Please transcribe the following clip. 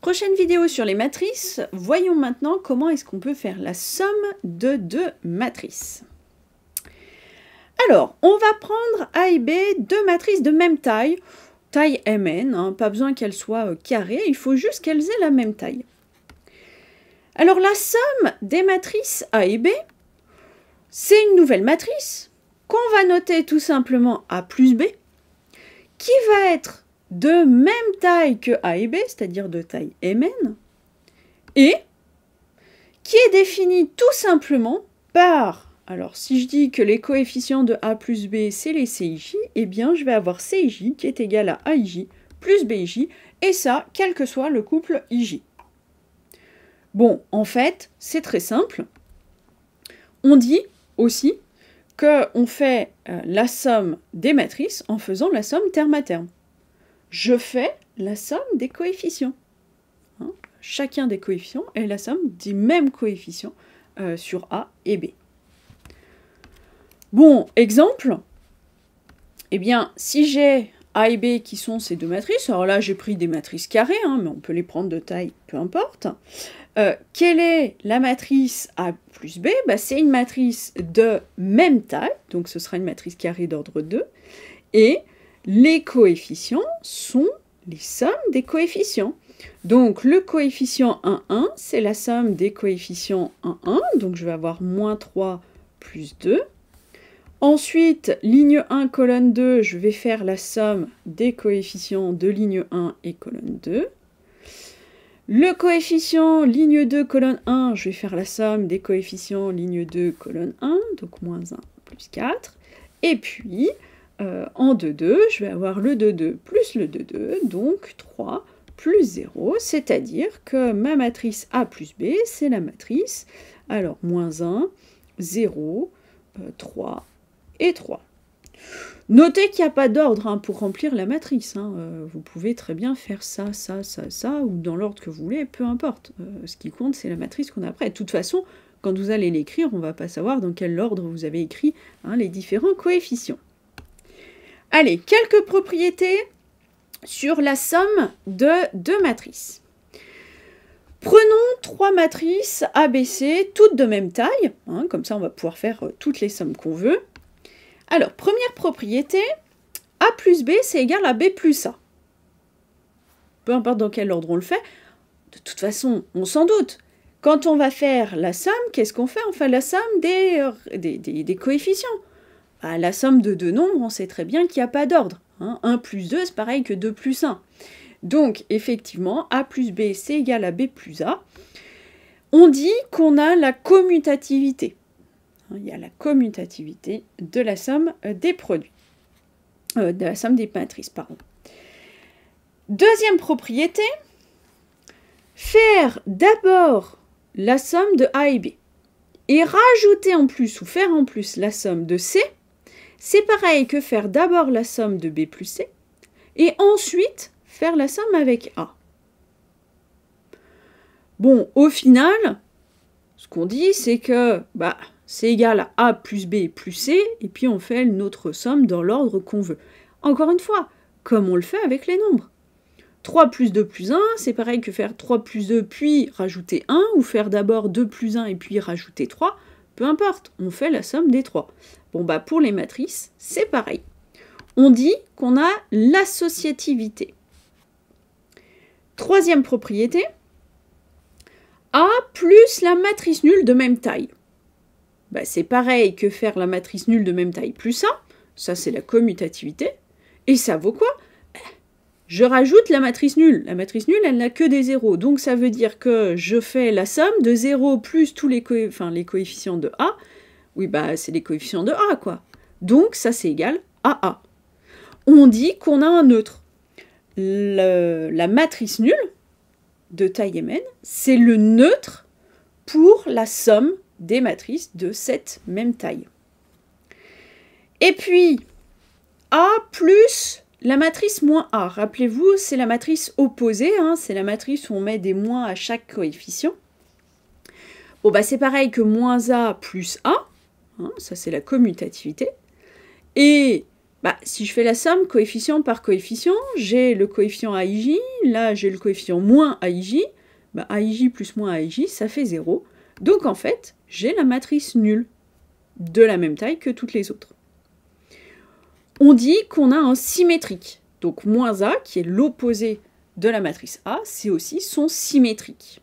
Prochaine vidéo sur les matrices, voyons maintenant comment est-ce qu'on peut faire la somme de deux matrices. Alors, on va prendre A et B, deux matrices de même taille Mn, hein, pas besoin qu'elles soient carrées, il faut juste qu'elles aient la même taille. Alors la somme des matrices A et B, c'est une nouvelle matrice qu'on va noter tout simplement A plus B, qui va être de même taille que A et B, c'est-à-dire de taille Mn, et qui est définie tout simplement par, alors si je dis que les coefficients de A plus B, c'est les CIJ, eh bien je vais avoir CIJ qui est égal à AIJ plus BIJ, et ça, quel que soit le couple IJ. Bon, en fait, c'est très simple. On dit aussi qu'on fait la somme des matrices en faisant la somme terme à terme. Je fais la somme des coefficients. Hein, chacun des coefficients est la somme des mêmes coefficients sur A et B. Bon, exemple, eh bien, si j'ai A et B qui sont ces deux matrices, alors là j'ai pris des matrices carrées, hein, mais on peut les prendre de taille, peu importe. Quelle est la matrice A plus B? C'est une matrice de même taille, donc ce sera une matrice carrée d'ordre 2, et les coefficients sont les sommes des coefficients. Donc le coefficient 1, 1, c'est la somme des coefficients 1, 1, donc je vais avoir moins 3 plus 2. Ensuite, ligne 1, colonne 2, je vais faire la somme des coefficients de ligne 1 et colonne 2. Le coefficient ligne 2, colonne 1, je vais faire la somme des coefficients ligne 2, colonne 1, donc moins 1 plus 4. Et puis, en 2, 2, je vais avoir le 2, 2 plus le 2, 2, donc 3 plus 0, c'est-à-dire que ma matrice A plus B, c'est la matrice, alors moins 1, 0, 3 et 3. Notez qu'il n'y a pas d'ordre pour remplir la matrice. Vous pouvez très bien faire ça, ça, ça, ça, ou dans l'ordre que vous voulez, peu importe. Ce qui compte, c'est la matrice qu'on a après. De toute façon, quand vous allez l'écrire, on ne va pas savoir dans quel ordre vous avez écrit les différents coefficients. Allez, quelques propriétés sur la somme de deux matrices. Prenons trois matrices ABC, toutes de même taille, comme ça on va pouvoir faire toutes les sommes qu'on veut. Alors, première propriété, A plus B, c'est égal à B plus A. Peu importe dans quel ordre on le fait, de toute façon, on s'en doute. Quand on va faire la somme, qu'est-ce qu'on fait? On fait la somme des coefficients. La somme de deux nombres, on sait très bien qu'il n'y a pas d'ordre. 1 plus 2, c'est pareil que 2 plus 1. Donc, effectivement, A plus B, c'est égal à B plus A. On dit qu'on a la commutativité. Il y a la commutativité de la somme des produits. De la somme des matrices, pardon. Deuxième propriété, faire d'abord la somme de A et B. Et rajouter en plus, ou faire en plus la somme de C, c'est pareil que faire d'abord la somme de B plus C, et ensuite faire la somme avec A. Bon, au final, ce qu'on dit, c'est que c'est égal à A plus B plus C, et puis on fait notre somme dans l'ordre qu'on veut. Encore une fois, comme on le fait avec les nombres. 3 plus 2 plus 1, c'est pareil que faire 3 plus 2 puis rajouter 1, ou faire d'abord 2 plus 1 et puis rajouter 3, peu importe, on fait la somme des 3. Bon, pour les matrices, c'est pareil. On dit qu'on a l'associativité. Troisième propriété, A plus la matrice nulle de même taille. C'est pareil que faire la matrice nulle de même taille plus A, ça c'est la commutativité, et ça vaut quoi? Je rajoute la matrice nulle. La matrice nulle, elle n'a que des zéros, donc ça veut dire que je fais la somme de 0 plus tous les coefficients de A. Oui, c'est les coefficients de A, quoi. Donc ça c'est égal à A. On dit qu'on a un neutre. La matrice nulle de taille Mn, c'est le neutre pour la somme des matrices de cette même taille. Et puis, A plus la matrice moins A. Rappelez-vous, c'est la matrice opposée, c'est la matrice où on met des moins à chaque coefficient. Bon, c'est pareil que moins A plus A, ça c'est la commutativité. Et Bah, si je fais la somme coefficient par coefficient, j'ai le coefficient AIJ, là j'ai le coefficient moins AIJ, bah, AIJ plus moins AIJ, ça fait 0. Donc en fait, j'ai la matrice nulle, de la même taille que toutes les autres. On dit qu'on a un symétrique. Donc moins A, qui est l'opposé de la matrice A, c'est aussi son symétrique.